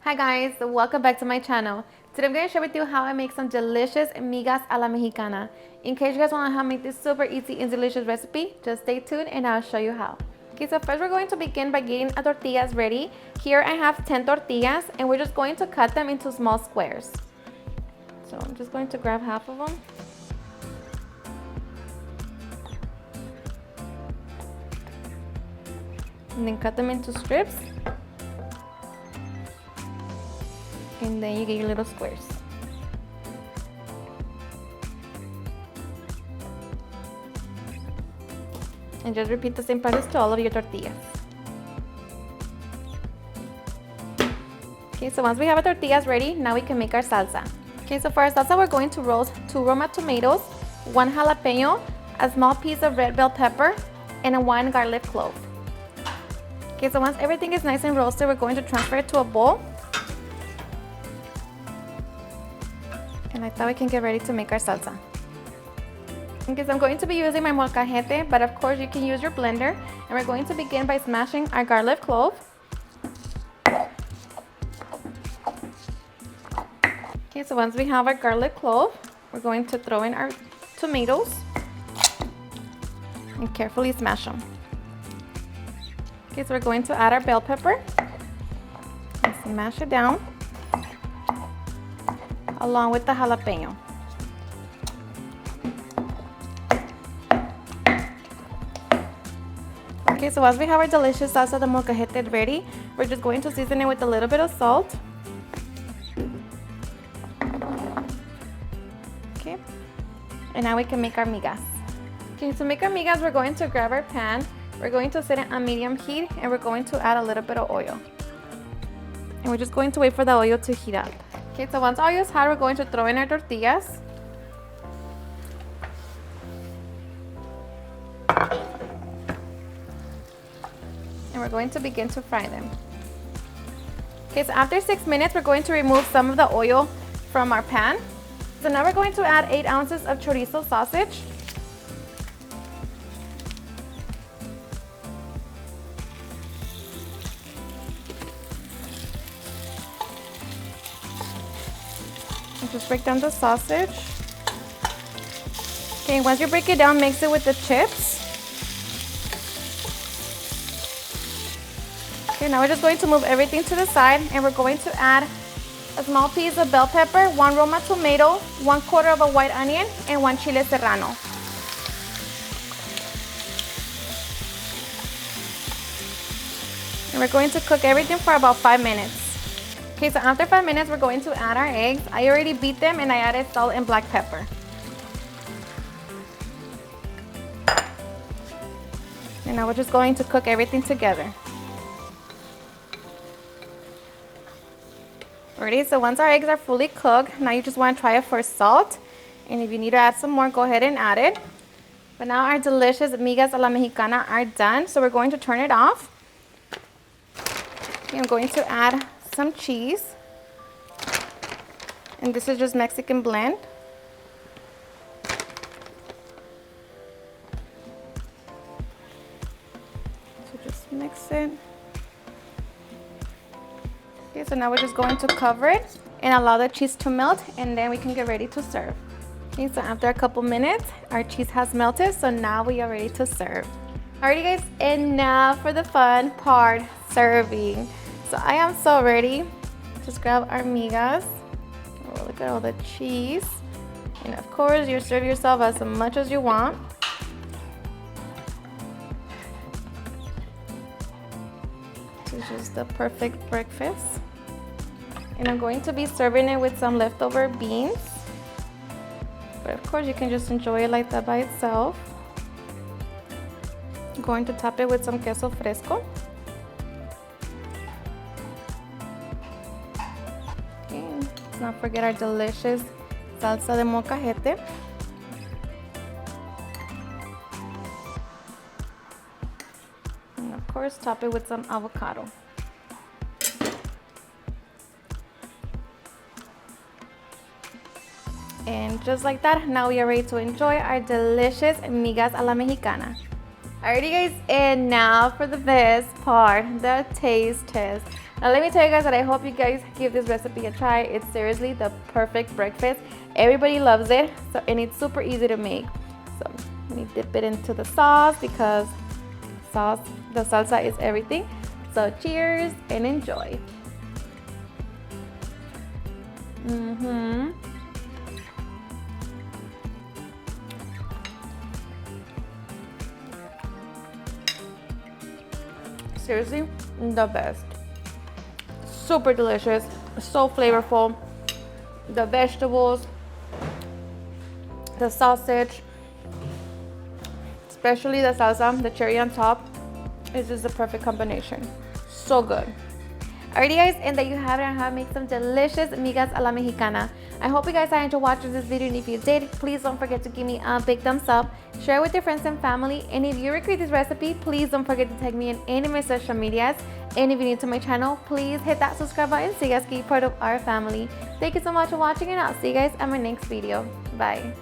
Hi guys, welcome back to my channel. Today I'm going to share with you how I make some delicious migas a la mexicana. In case you guys want to know how to make this super easy and delicious recipe, just stay tuned and I'll show you how. Okay, so first we're going to begin by getting our tortillas ready. Here I have 10 tortillas and we're just going to cut them into small squares. So I'm just going to grab half of them. And then cut them into strips. And then you get your little squares. And just repeat the same process to all of your tortillas. Okay, so once we have our tortillas ready, now we can make our salsa. Okay, so for our salsa, we're going to roast 2 roma tomatoes, 1 jalapeño, a small piece of red bell pepper, and 1 garlic clove. Okay, so once everything is nice and roasted, we're going to transfer it to a bowl. And I thought we can get ready to make our salsa. Okay, so I'm going to be using my molcajete, but of course you can use your blender. And we're going to begin by smashing our garlic clove. Okay, so once we have our garlic clove, we're going to throw in our tomatoes and carefully smash them. Okay, so we're going to add our bell pepper and smash it down, along with the jalapeño. Okay, so as we have our delicious salsa de molcajete ready, we're just going to season it with a little bit of salt. Okay, and now we can make our migas. Okay, to make our migas, we're going to grab our pan. We're going to set it on medium heat and we're going to add a little bit of oil. And we're just going to wait for the oil to heat up. Okay, so once oil is hot, we're going to throw in our tortillas. And we're going to begin to fry them. Okay, so after 6 minutes, we're going to remove some of the oil from our pan. So now we're going to add 8 ounces of chorizo sausage. Just break down the sausage. Okay, once you break it down, mix it with the chips. Okay, now we're just going to move everything to the side and we're going to add a small piece of bell pepper, 1 roma tomato, 1/4 of a white onion, and 1 chile serrano. And we're going to cook everything for about 5 minutes. Okay, so after 5 minutes, we're going to add our eggs. I already beat them and I added salt and black pepper. And now we're just going to cook everything together. Alrighty, so once our eggs are fully cooked, now you just want to try it for salt. And if you need to add some more, go ahead and add it. But now our delicious migas a la mexicana are done, so we're going to turn it off. Okay, I'm going to add some cheese, and this is just Mexican blend. So just mix it. Okay, so now we're just going to cover it and allow the cheese to melt, and then we can get ready to serve. Okay, so after a couple minutes, our cheese has melted, so now we are ready to serve. Alrighty guys, and now for the fun part, serving. So I am so ready. Just grab our migas. Oh, look at all the cheese. And of course, you serve yourself as much as you want. This is just the perfect breakfast. And I'm going to be serving it with some leftover beans. But of course, you can just enjoy it like that by itself. I'm going to top it with some queso fresco. Not forget our delicious salsa de molcajete. And of course, top it with some avocado. And just like that, now we are ready to enjoy our delicious migas a la mexicana. Alrighty guys, and now for the best part, the taste test. Now let me tell you guys that I hope you guys give this recipe a try. It's seriously the perfect breakfast. Everybody loves it, and it's super easy to make. So let me dip it into the sauce because the salsa is everything. So cheers and enjoy. Seriously, the best. Super delicious, so flavorful. The vegetables, the sausage, especially the salsa, the cherry on top, is just the perfect combination. So good. Alrighty guys, and there you have it on how to make some delicious migas a la mexicana. I hope you guys are enjoyed watching this video, and if you did, please don't forget to give me a big thumbs up, share with your friends and family, and if you recreate this recipe, please don't forget to tag me in any of my social medias. And if you're new to my channel, please hit that subscribe button so you guys can be part of our family. Thank you so much for watching, and I'll see you guys on my next video. Bye.